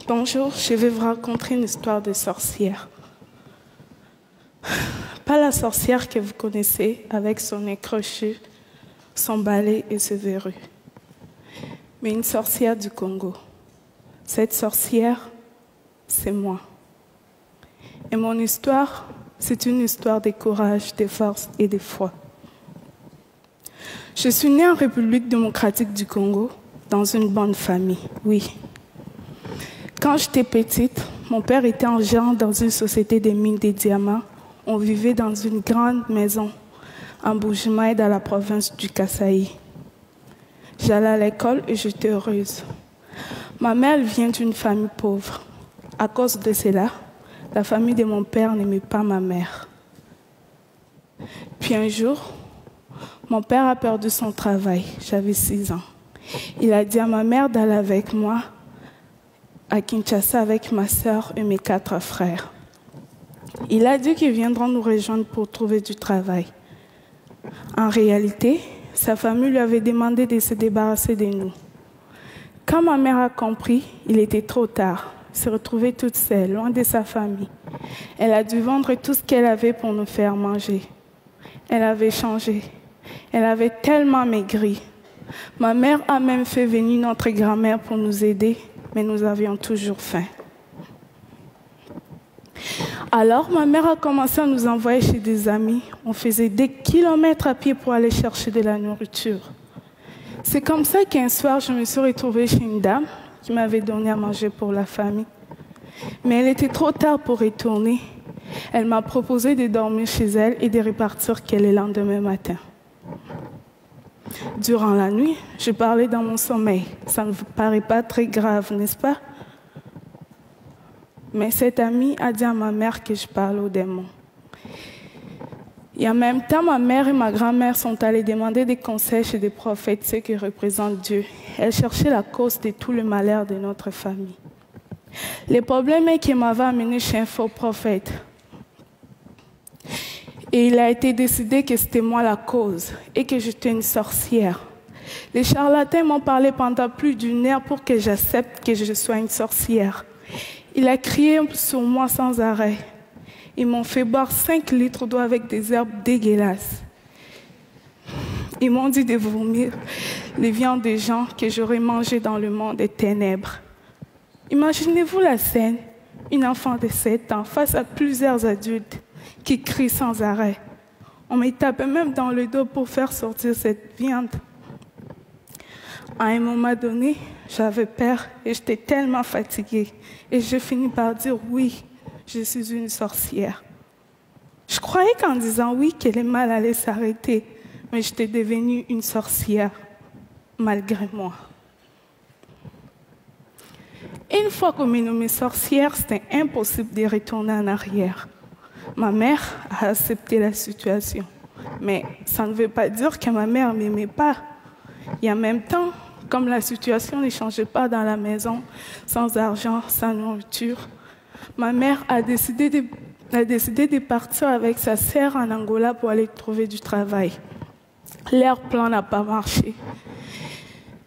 Bonjour, je vais vous raconter une histoire de sorcière. Pas la sorcière que vous connaissez avec son nez crochu, son balai et ses verrues, mais une sorcière du Congo. Cette sorcière, c'est moi. Et mon histoire, c'est une histoire de courage, de force et de foi. Je suis née en République démocratique du Congo, dans une bonne famille, oui. Quand j'étais petite, mon père était gérant dans une société de mines de diamants. On vivait dans une grande maison en Bujimaï, dans la province du Kasaï. J'allais à l'école et j'étais heureuse. Ma mère vient d'une famille pauvre. À cause de cela, la famille de mon père n'aimait pas ma mère. Puis un jour, mon père a perdu son travail. J'avais 6 ans. Il a dit à ma mère d'aller avec moi à Kinshasa avec ma sœur et mes 4 frères. Il a dit qu'ils viendront nous rejoindre pour trouver du travail. En réalité, sa famille lui avait demandé de se débarrasser de nous. Quand ma mère a compris, il était trop tard. Elle se retrouvait toute seule, loin de sa famille. Elle a dû vendre tout ce qu'elle avait pour nous faire manger. Elle avait changé. Elle avait tellement maigri. Ma mère a même fait venir notre grand-mère pour nous aider, mais nous avions toujours faim. Alors, ma mère a commencé à nous envoyer chez des amis. On faisait des kilomètres à pied pour aller chercher de la nourriture. C'est comme ça qu'un soir, je me suis retrouvée chez une dame qui m'avait donné à manger pour la famille. Mais elle était trop tard pour retourner. Elle m'a proposé de dormir chez elle et de repartir le lendemain matin. Durant la nuit, je parlais dans mon sommeil. Ça ne vous paraît pas très grave, n'est-ce pas? Mais cette amie a dit à ma mère que je parle aux démons. Et en même temps, ma mère et ma grand-mère sont allées demander des conseils chez des prophètes, ceux qui représentent Dieu. Elles cherchaient la cause de tout le malheur de notre famille. Le problème est qu'elle m'avait amené chez un faux prophète. Et il a été décidé que c'était moi la cause et que j'étais une sorcière. Les charlatans m'ont parlé pendant plus d'1 heure pour que j'accepte que je sois une sorcière. Il a crié sur moi sans arrêt. Ils m'ont fait boire 5 litres d'eau avec des herbes dégueulasses. Ils m'ont dit de vomir les viandes des gens que j'aurais mangées dans le monde des ténèbres. Imaginez-vous la scène, une enfant de 7 ans face à plusieurs adultes qui crient sans arrêt. On me tapait même dans le dos pour faire sortir cette viande. À un moment donné, j'avais peur et j'étais tellement fatiguée. Et j'ai fini par dire oui, je suis une sorcière. Je croyais qu'en disant oui, que le mal allait s'arrêter, mais j'étais devenue une sorcière, malgré moi. Une fois qu'on m'est nommée sorcière, c'était impossible de retourner en arrière. Ma mère a accepté la situation, mais ça ne veut pas dire que ma mère ne m'aimait pas. Et en même temps, comme la situation ne changeait pas dans la maison, sans argent, sans nourriture, ma mère a décidé de partir avec sa sœur en Angola pour aller trouver du travail. Leur plan n'a pas marché.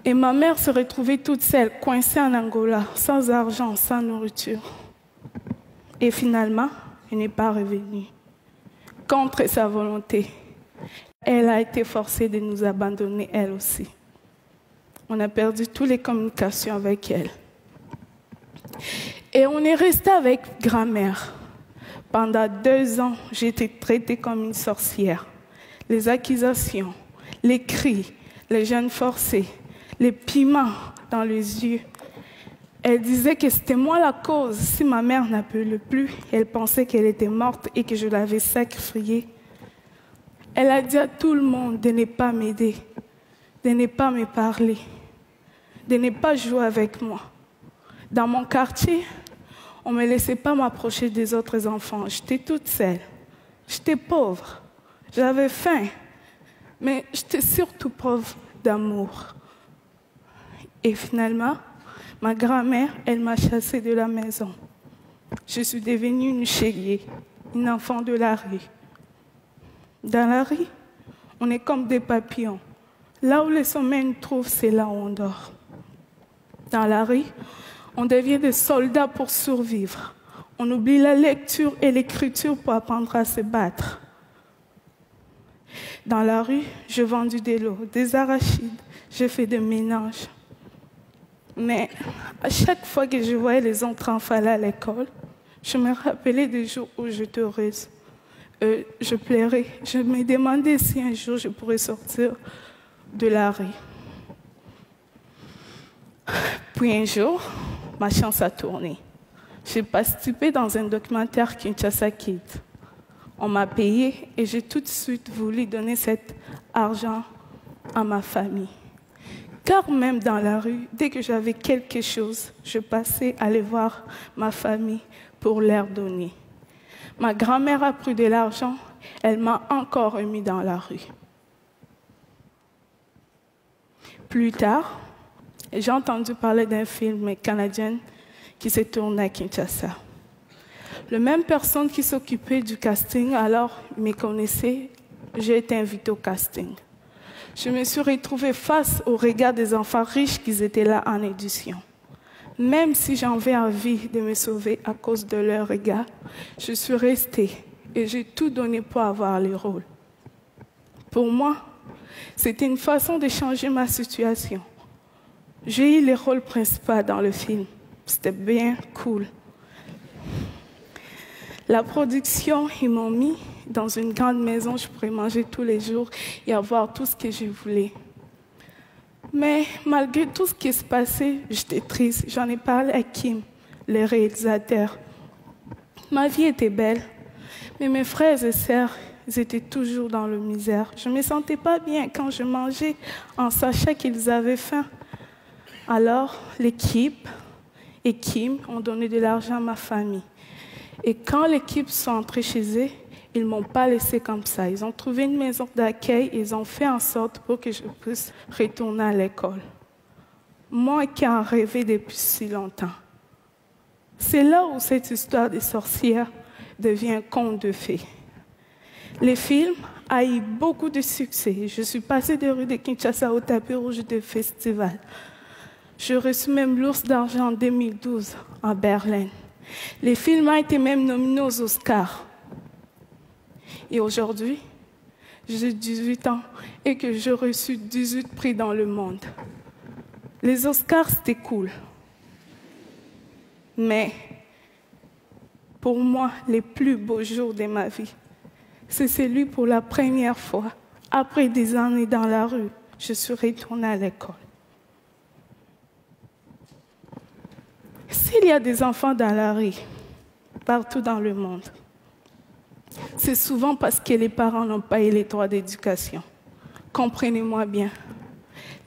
Et ma mère se retrouvait toute seule, coincée en Angola, sans argent, sans nourriture. Et finalement, elle n'est pas revenue. Contre sa volonté, elle a été forcée de nous abandonner, elle aussi. On a perdu toutes les communications avec elle. Et on est resté avec grand-mère. Pendant 2 ans, j'ai été traitée comme une sorcière. Les accusations, les cris, les jeûnes forcés, les piments dans les yeux. Elle disait que c'était moi la cause. Si ma mère n'appelait plus, elle pensait qu'elle était morte et que je l'avais sacrifiée. Elle a dit à tout le monde de ne pas m'aider, de ne pas me parler, de ne pas jouer avec moi. Dans mon quartier, on ne me laissait pas m'approcher des autres enfants. J'étais toute seule. J'étais pauvre. J'avais faim. Mais j'étais surtout pauvre d'amour. Et finalement, ma grand-mère, elle m'a chassée de la maison. Je suis devenue une chélier, une enfant de la rue. Dans la rue, on est comme des papillons. Là où le sommeil nous trouve, c'est là où on dort. Dans la rue, On devient des soldats pour survivre. On oublie la lecture et l'écriture pour apprendre à se battre. Dans la rue, j'ai vendu des lots, des arachides, j'ai fait des ménages. Mais à chaque fois que je voyais les autres enfants aller à l'école, je me rappelais des jours où j'étais heureuse. Je pleurais. Je me demandais si un jour je pourrais sortir de la rue. Puis un jour, ma chance a tourné. J'ai participé dans un documentaire Kinshasa Kids. On m'a payé et j'ai tout de suite voulu donner cet argent à ma famille. Car même dans la rue, dès que j'avais quelque chose, je passais aller voir ma famille pour leur donner. Ma grand-mère a pris de l'argent, elle m'a encore remis dans la rue. Plus tard, j'ai entendu parler d'un film canadien qui s'est tourné à Kinshasa. La même personne qui s'occupait du casting, alors me connaissait, j'ai été invitée au casting. Je me suis retrouvée face au regard des enfants riches qui étaient là en édition. Même si j'avais envie de me sauver à cause de leur regard, je suis restée et j'ai tout donné pour avoir le rôle. Pour moi, c'était une façon de changer ma situation. J'ai eu le rôle principal dans le film. C'était bien cool. La production, ils m'ont mis dans une grande maison, je pourrais manger tous les jours et avoir tout ce que je voulais. Mais malgré tout ce qui se passait, j'étais triste. J'en ai parlé à Kim, le réalisateur. Ma vie était belle, mais mes frères et sœurs, ils étaient toujours dans la misère. Je ne me sentais pas bien quand je mangeais en sachant qu'ils avaient faim. Alors, l'équipe et Kim ont donné de l'argent à ma famille. Et quand l'équipe sont entrés chez eux, ils ne m'ont pas laissé comme ça. Ils ont trouvé une maison d'accueil et ils ont fait en sorte pour que je puisse retourner à l'école. Moi qui en rêvais depuis si longtemps. C'est là où cette histoire des sorcières devient un conte de fées. Le film a eu beaucoup de succès. Je suis passée des rues de Kinshasa au tapis rouge de festival. J'ai reçu même l'Ours d'argent en 2012 à Berlin. Le film a été même nominé aux Oscars. Et aujourd'hui, j'ai 18 ans et que j'ai reçu 18 prix dans le monde. Les Oscars, c'était cool. Mais pour moi, les plus beaux jours de ma vie, c'est celui pour la première fois, après des années dans la rue, je suis retournée à l'école. S'il y a des enfants dans la rue, partout dans le monde, c'est souvent parce que les parents n'ont pas eu les droits d'éducation. Comprenez-moi bien,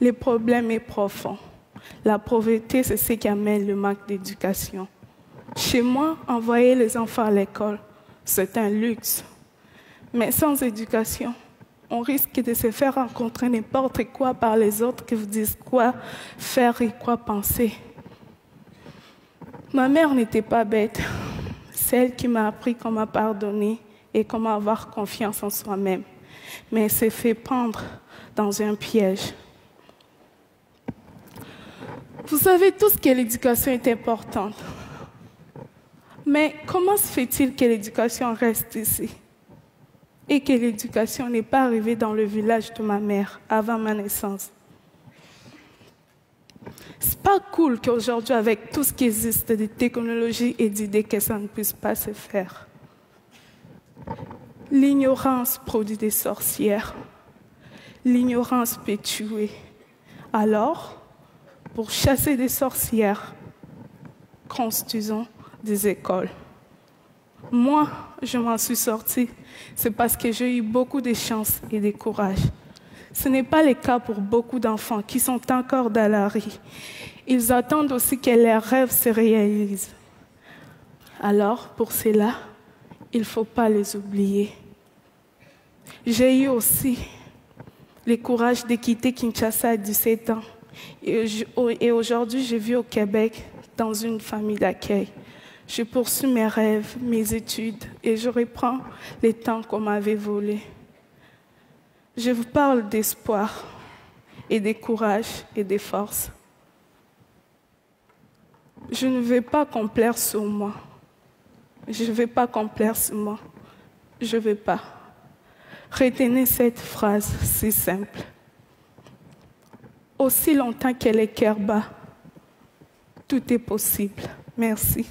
le problème est profond. La pauvreté, c'est ce qui amène le manque d'éducation. Chez moi, envoyer les enfants à l'école, c'est un luxe. Mais sans éducation, on risque de se faire rencontrer n'importe quoi par les autres qui vous disent quoi faire et quoi penser. Ma mère n'était pas bête. C'est elle qui m'a appris comment pardonner et comment avoir confiance en soi-même. Mais elle s'est fait prendre dans un piège. Vous savez tous que l'éducation est importante. Mais comment se fait-il que l'éducation reste ici et que l'éducation n'est pas arrivée dans le village de ma mère avant ma naissance? C'est pas cool qu'aujourd'hui, avec tout ce qui existe de technologies et d'idées, que ça ne puisse pas se faire. L'ignorance produit des sorcières. L'ignorance peut tuer. Alors, pour chasser des sorcières, construisons des écoles. Moi, je m'en suis sortie. C'est parce que j'ai eu beaucoup de chance et de courage. Ce n'est pas le cas pour beaucoup d'enfants qui sont encore dans la rue. Ils attendent aussi que leurs rêves se réalisent. Alors, pour cela, il ne faut pas les oublier. J'ai eu aussi le courage de quitter Kinshasa à 17 ans. Et aujourd'hui, je vis au Québec dans une famille d'accueil. Je poursuis mes rêves, mes études et je reprends les temps qu'on m'avait volés. Je vous parle d'espoir et de courage et de force. Je ne vais pas complaire sur moi. Je ne vais pas complaire sur moi. Je ne vais pas. Retenez cette phrase si simple. Aussi longtemps qu'elle est cœur bas, tout est possible. Merci.